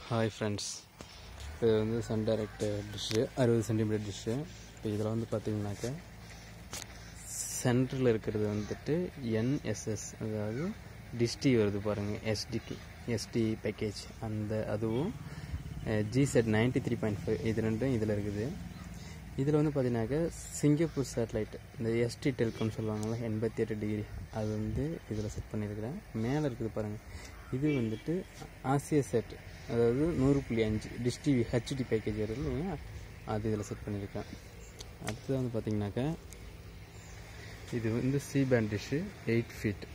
Hi friends, இது வந்து Sun Direct dish 60 centimetre dish. இப்போ இதில் வந்து பார்த்திங்கனாக்கா சென்டரில் இருக்கிறது வந்துட்டு என்எஸ்எஸ், அதாவது டிஷ்டி வருது பாருங்கள், எஸ்டி பேக்கேஜ், அதுவும் ஜிசெட் 93.5 இது ரெண்டும் இதில் இருக்குது. இதில் வந்து பார்த்தீங்கன்னாக்கா சிங்கப்பூர் சேட்டலைட், இந்த எஸ்டி டெல்கான்னு சொல்லுவாங்கள்ல, 88 டிகிரி, அது வந்து இதில் செட் பண்ணியிருக்கிறேன். மேலே இருக்குது பாருங்கள், இது வந்துட்டு ஆசியா செட், அதாவது 100.5 டிஷ் டிவி ஹெச்டி பேக்கேஜ் வருது இல்லையா, அது இதில் செட் பண்ணியிருக்கேன். அடுத்தது வந்து பார்த்திங்கனாக்கா இது வந்து சி பேண்ட் டிஷ்ஷு 8 ஃபீட்,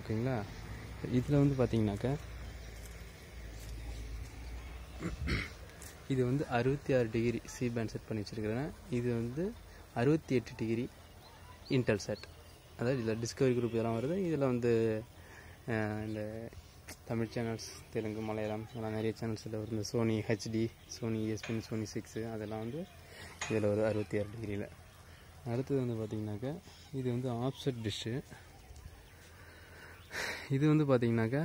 ஓகேங்களா. இதில் வந்து பார்த்திங்கனாக்கா இது வந்து 66 டிகிரி சி பேண்ட் செட் பண்ணி வச்சுருக்கிறேன். இது வந்து 68 டிகிரி இன்டெல் செட், அதாவது இதில் டிஸ்கவரி குரூப் இதெல்லாம் வருது. இதில் வந்து இந்த தமிழ் சேனல்ஸ், தெலுங்கு, மலையாளம் இதெல்லாம் நிறைய சேனல்ஸில் வருது. இந்த Sony HD, Sony ESPN, Sony 6 அதெல்லாம் வந்து இதில் ஒரு 66 டிகிரியில். அடுத்தது வந்து பார்த்திங்கனாக்கா இது வந்து ஆப்செட் டிஷ்ஷு. இது வந்து பார்த்திங்கனாக்கா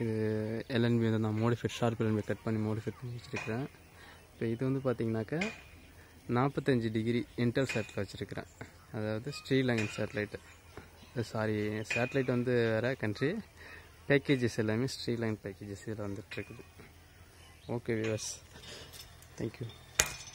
இது எல்என்பி வந்து நான் ஷார்ப் எல்என்பி கட் பண்ணி மோடிஃபை பண்ணி வச்சுருக்கிறேன். இப்போ இது வந்து பார்த்திங்கனாக்கா 45 டிகிரி இன்டெல் சேட்டில் வச்சுருக்கிறேன், அதாவது ஸ்ரீலங்கன் சேட்டலைட்டு. சேட்டலைட் வந்து வேறு கண்ட்ரி, பேக்கேஜஸ் எல்லாமே ஸ்ரீலங்கன் பேக்கேஜஸ் இதில் வந்துட்டுருக்குது. Okay viewers, thank you.